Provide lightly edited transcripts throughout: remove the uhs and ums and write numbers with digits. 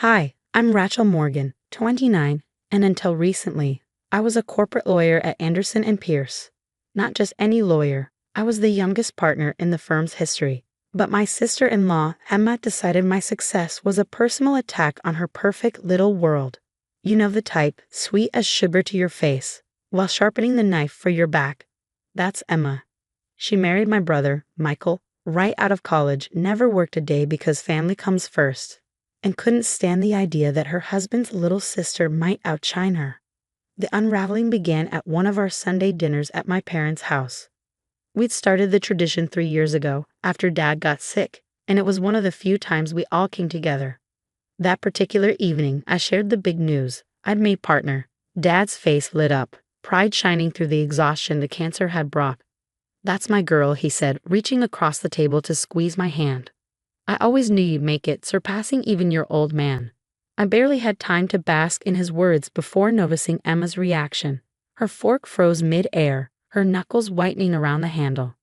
Hi, I'm Rachel Morgan, 29, and until recently, I was a corporate lawyer at Anderson and Pierce. Not just any lawyer, I was the youngest partner in the firm's history. But my sister-in-law, Emma, decided my success was a personal attack on her perfect little world. You know the type, sweet as sugar to your face, while sharpening the knife for your back. That's Emma. She married my brother, Michael, right out of college, never worked a day because family comes first, and couldn't stand the idea that her husband's little sister might outshine her. The unraveling began at one of our Sunday dinners at my parents' house. We'd started the tradition 3 years ago, after Dad got sick, and it was one of the few times we all came together. That particular evening, I shared the big news. I'd made partner. Dad's face lit up, pride shining through the exhaustion the cancer had brought. "That's my girl," he said, reaching across the table to squeeze my hand. "I always knew you'd make it, surpassing even your old man." I barely had time to bask in his words before noticing Emma's reaction. Her fork froze mid-air, her knuckles whitening around the handle.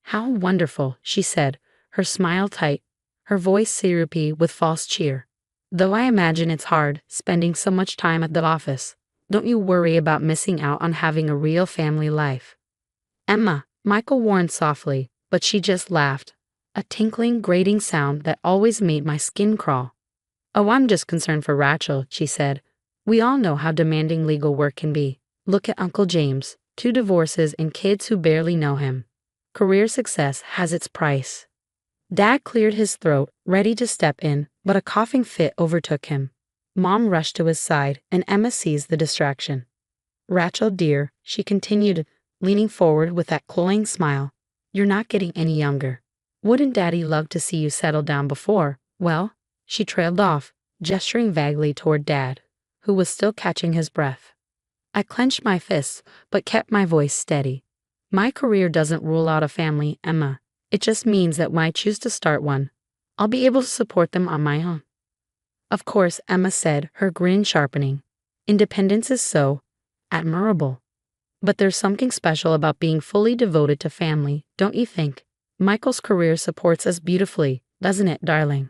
"How wonderful," she said, her smile tight, her voice syrupy with false cheer. "Though I imagine it's hard, spending so much time at the office. Don't you worry about missing out on having a real family life." "Emma," Michael warned softly, but she just laughed, a tinkling, grating sound that always made my skin crawl. "Oh, I'm just concerned for Rachel," she said. "We all know how demanding legal work can be. Look at Uncle James, 2 divorces and kids who barely know him. Career success has its price." Dad cleared his throat, ready to step in, but a coughing fit overtook him. Mom rushed to his side, and Emma seized the distraction. "Rachel, dear," she continued, leaning forward with that cloying smile, "you're not getting any younger. Wouldn't Daddy love to see you settle down before, well?" She trailed off, gesturing vaguely toward Dad, who was still catching his breath. I clenched my fists, but kept my voice steady. "My career doesn't rule out a family, Emma. It just means that when I choose to start one, I'll be able to support them on my own." "Of course," Emma said, her grin sharpening. "Independence is so admirable. But there's something special about being fully devoted to family, don't you think? Michael's career supports us beautifully, doesn't it, darling?"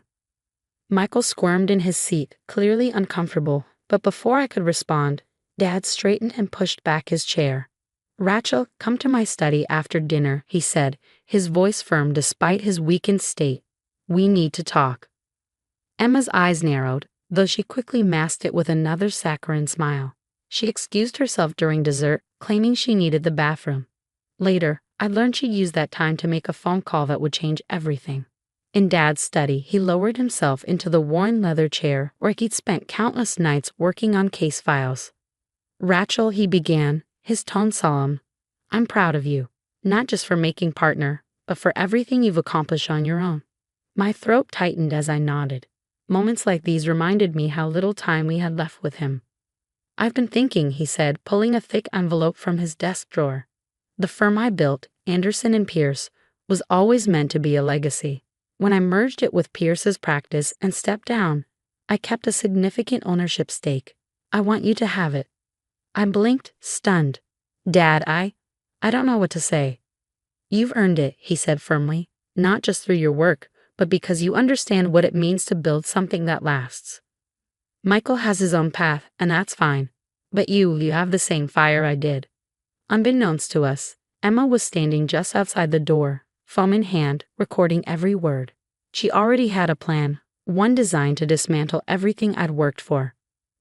Michael squirmed in his seat, clearly uncomfortable, but before I could respond, Dad straightened and pushed back his chair. "Rachel, come to my study after dinner," he said, his voice firm despite his weakened state. "We need to talk." Emma's eyes narrowed, though she quickly masked it with another saccharine smile. She excused herself during dessert, claiming she needed the bathroom. Later, I learned she used that time to make a phone call that would change everything. In Dad's study, he lowered himself into the worn leather chair where he'd spent countless nights working on case files. "Rachel," he began, his tone solemn, "I'm proud of you, not just for making partner, but for everything you've accomplished on your own." My throat tightened as I nodded. Moments like these reminded me how little time we had left with him. "I've been thinking," he said, pulling a thick envelope from his desk drawer. "The firm I built, Anderson and Pierce, was always meant to be a legacy. When I merged it with Pierce's practice and stepped down, I kept a significant ownership stake. I want you to have it." I blinked, stunned. "Dad, I don't know what to say." "You've earned it," he said firmly, "not just through your work, but because you understand what it means to build something that lasts. Michael has his own path, and that's fine. But you have the same fire I did." Unbeknownst to us, Emma was standing just outside the door, phone in hand, recording every word. She already had a plan, one designed to dismantle everything I'd worked for.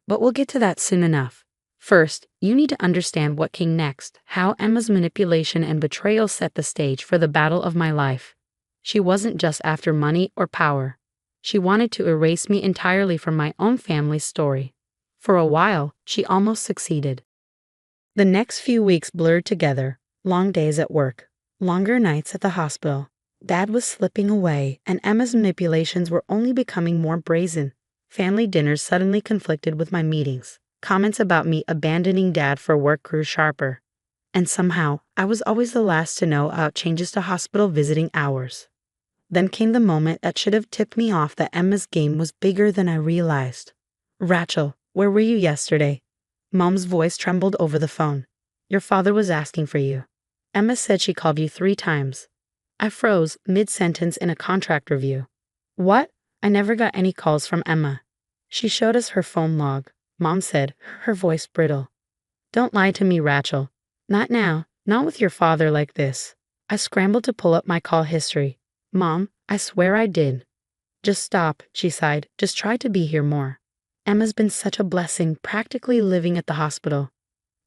But we'll get to that soon enough. First, you need to understand what came next, how Emma's manipulation and betrayal set the stage for the battle of my life. She wasn't just after money or power. She wanted to erase me entirely from my own family's story. For a while, she almost succeeded. The next few weeks blurred together, long days at work, longer nights at the hospital. Dad was slipping away, and Emma's manipulations were only becoming more brazen. Family dinners suddenly conflicted with my meetings. Comments about me abandoning Dad for work grew sharper. And somehow, I was always the last to know about changes to hospital visiting hours. Then came the moment that should have tipped me off that Emma's game was bigger than I realized. "Rachel, where were you yesterday?" Mom's voice trembled over the phone. "Your father was asking for you. Emma said she called you 3 times. I froze mid-sentence in a contract review. "What? I never got any calls from Emma." She showed us her phone log. Mom said, her voice brittle. Don't lie to me, Rachel. Not now, not with your father like this. I scrambled to pull up my call history. Mom, I swear I did. Just stop, she sighed. Just try to be here more. Emma's been such a blessing, practically living at the hospital.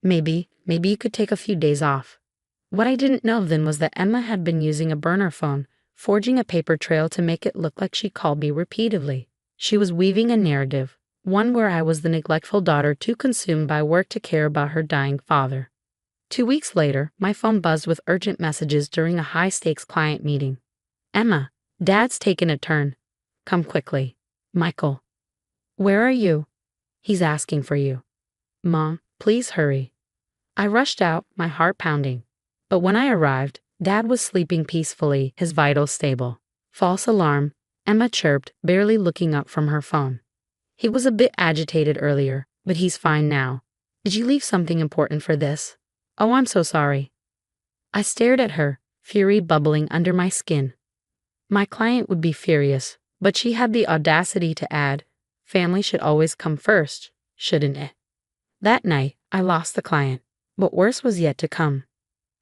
Maybe you could take a few days off. What I didn't know then was that Emma had been using a burner phone, forging a paper trail to make it look like she called me repeatedly. She was weaving a narrative, one where I was the neglectful daughter too consumed by work to care about her dying father. 2 weeks later, my phone buzzed with urgent messages during a high-stakes client meeting. Emma, Dad's taken a turn. Come quickly. Michael. Where are you? He's asking for you. Mom, please hurry. I rushed out, my heart pounding. But when I arrived, Dad was sleeping peacefully, his vitals stable. False alarm, Emma chirped, barely looking up from her phone. He was a bit agitated earlier, but he's fine now. Did you leave something important for this? Oh, I'm so sorry. I stared at her, fury bubbling under my skin. My client would be furious, but she had the audacity to add, family should always come first, shouldn't it? That night, I lost the client, but worse was yet to come.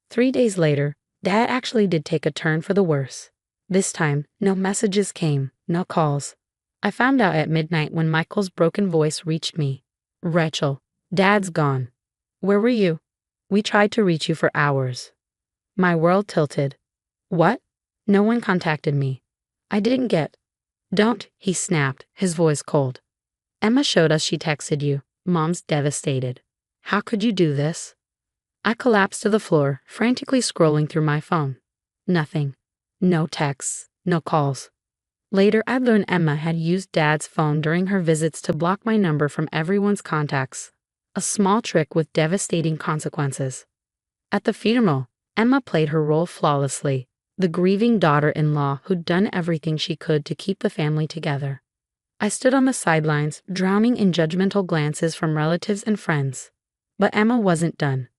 3 days later, Dad actually did take a turn for the worse. This time, no messages came, no calls. I found out at midnight when Michael's broken voice reached me. Rachel, Dad's gone. Where were you? We tried to reach you for hours. My world tilted. What? No one contacted me. I didn't get. Don't, he snapped, his voice cold. Emma showed us she texted you. Mom's devastated. How could you do this? I collapsed to the floor, frantically scrolling through my phone. Nothing. No texts, no calls. Later, I learned Emma had used Dad's phone during her visits to block my number from everyone's contacts. A small trick with devastating consequences. At the funeral, Emma played her role flawlessly, the grieving daughter-in-law who'd done everything she could to keep the family together. I stood on the sidelines, drowning in judgmental glances from relatives and friends. But Emma wasn't done.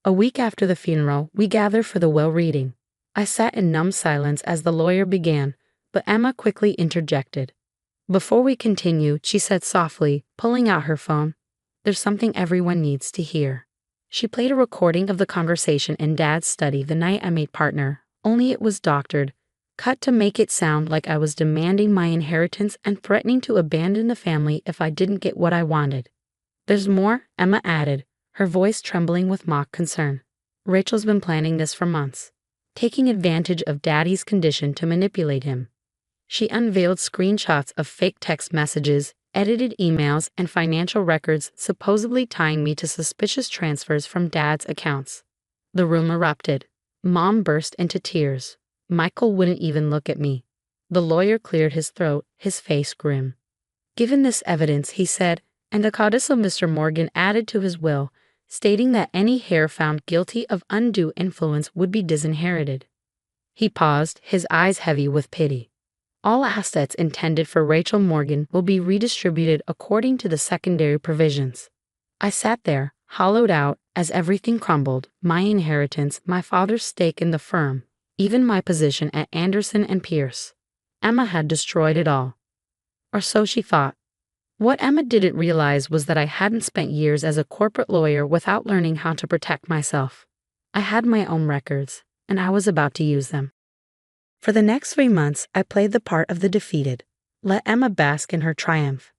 A week after the funeral, we gathered for the will reading. I sat in numb silence as the lawyer began, but Emma quickly interjected. Before we continued, she said softly, pulling out her phone, "There's something everyone needs to hear." She played a recording of the conversation in Dad's study the night I made partner, only it was doctored, cut to make it sound like I was demanding my inheritance and threatening to abandon the family if I didn't get what I wanted. There's more, Emma added, her voice trembling with mock concern. Rachel's been planning this for months, taking advantage of Daddy's condition to manipulate him. She unveiled screenshots of fake text messages, edited emails, and financial records supposedly tying me to suspicious transfers from Dad's accounts. The room erupted. Mom burst into tears. Michael wouldn't even look at me. The lawyer cleared his throat, his face grim. Given this evidence, he said, and the codicil Mr. Morgan added to his will, stating that any heir found guilty of undue influence would be disinherited. He paused, his eyes heavy with pity. All assets intended for Rachel Morgan will be redistributed according to the secondary provisions. I sat there, hollowed out, as everything crumbled, my inheritance, my father's stake in the firm, even my position at Anderson and Pierce. Emma had destroyed it all. Or so she thought. What Emma didn't realize was that I hadn't spent years as a corporate lawyer without learning how to protect myself. I had my own records, and I was about to use them. For the next 3 months, I played the part of the defeated. Let Emma bask in her triumph.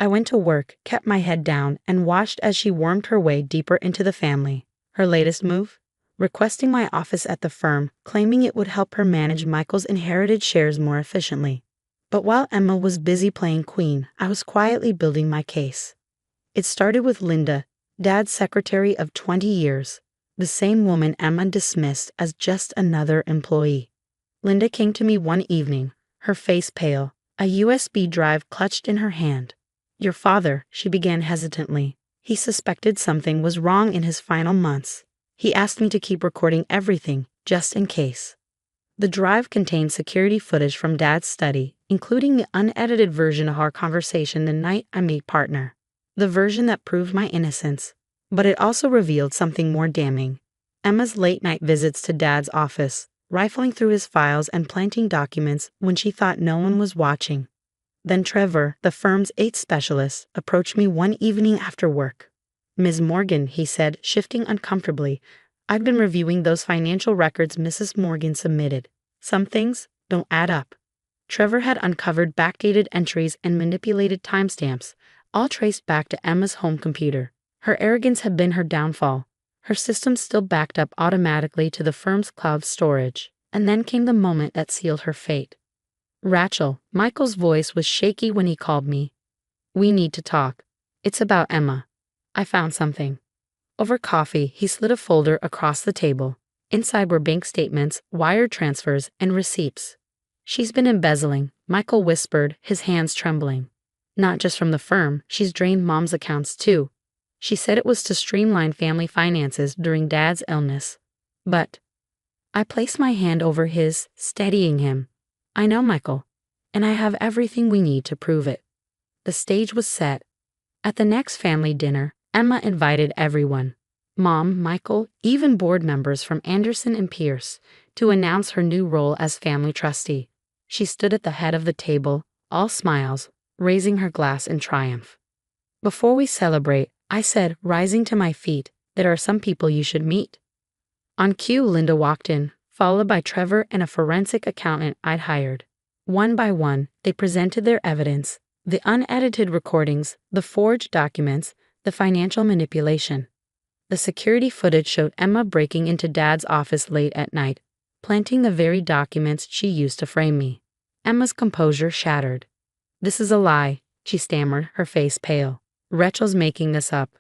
I went to work, kept my head down, and watched as she wormed her way deeper into the family. Her latest move? Requesting my office at the firm, claiming it would help her manage Michael's inherited shares more efficiently. But while Emma was busy playing queen, I was quietly building my case. It started with Linda, Dad's secretary of 20 years, the same woman Emma dismissed as just another employee. Linda came to me one evening, her face pale, a USB drive clutched in her hand. "Your father," she began hesitantly. "He suspected something was wrong in his final months. He asked me to keep recording everything, just in case." The drive contained security footage from Dad's study, including the unedited version of our conversation the night I made partner, the version that proved my innocence. But it also revealed something more damning. Emma's late-night visits to Dad's office, rifling through his files and planting documents when she thought no one was watching. Then Trevor, the firm's eighth specialist, approached me one evening after work. "Ms. Morgan," he said, shifting uncomfortably, "I've been reviewing those financial records Mrs. Morgan submitted. Some things don't add up." Trevor had uncovered backdated entries and manipulated timestamps, all traced back to Emma's home computer. Her arrogance had been her downfall. Her systems still backed up automatically to the firm's cloud storage. And then came the moment that sealed her fate. "Rachel," Michael's voice was shaky when he called me. "We need to talk. It's about Emma. I found something." Over coffee, he slid a folder across the table. Inside were bank statements, wire transfers, and receipts. "She's been embezzling," Michael whispered, his hands trembling. "Not just from the firm, she's drained Mom's accounts too. She said it was to streamline family finances during Dad's illness. But..." I placed my hand over his, steadying him. "I know, Michael, and I have everything we need to prove it." The stage was set. At the next family dinner, Emma invited everyone. Mom, Michael, even board members from Anderson and Pierce, to announce her new role as family trustee. She stood at the head of the table, all smiles, raising her glass in triumph. "Before we celebrate," I said, rising to my feet, "there are some people you should meet." On cue, Linda walked in, followed by Trevor and a forensic accountant I'd hired. One by one, they presented their evidence: the unedited recordings, the forged documents, the financial manipulation. The security footage showed Emma breaking into Dad's office late at night, planting the very documents she used to frame me. Emma's composure shattered. "This is a lie," she stammered, her face pale. "Rachel's making this up."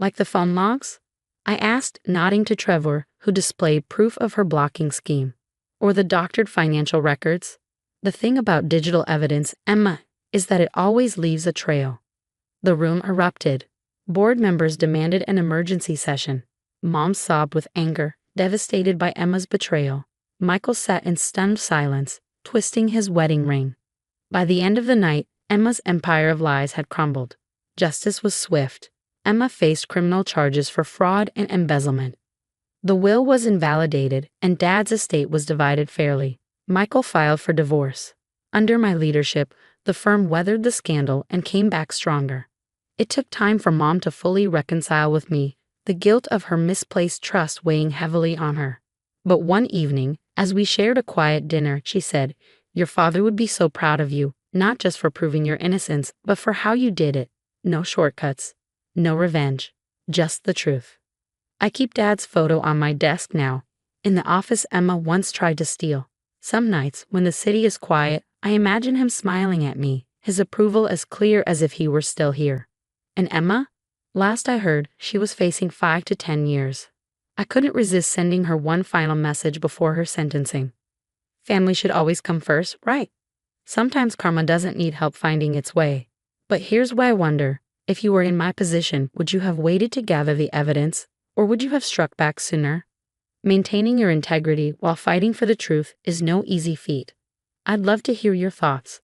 "Like the phone logs?" I asked, nodding to Trevor, who displayed proof of her blocking scheme. "Or the doctored financial records?" "The thing about digital evidence, Emma, is that it always leaves a trail." The room erupted. Board members demanded an emergency session. Mom sobbed with anger, devastated by Emma's betrayal. Michael sat in stunned silence, twisting his wedding ring. By the end of the night, Emma's empire of lies had crumbled. Justice was swift. Emma faced criminal charges for fraud and embezzlement. The will was invalidated, and Dad's estate was divided fairly. Michael filed for divorce. Under my leadership, the firm weathered the scandal and came back stronger. It took time for Mom to fully reconcile with me, the guilt of her misplaced trust weighing heavily on her. But one evening, as we shared a quiet dinner, she said, "Your father would be so proud of you, not just for proving your innocence, but for how you did it. No shortcuts. No revenge. Just the truth." I keep Dad's photo on my desk now, in the office Emma once tried to steal. Some nights, when the city is quiet, I imagine him smiling at me, his approval as clear as if he were still here. And Emma? Last I heard, she was facing 5 to 10 years. I couldn't resist sending her one final message before her sentencing. Family should always come first, right? Sometimes karma doesn't need help finding its way. But here's why I wonder. If you were in my position, would you have waited to gather the evidence, or would you have struck back sooner? Maintaining your integrity while fighting for the truth is no easy feat. I'd love to hear your thoughts.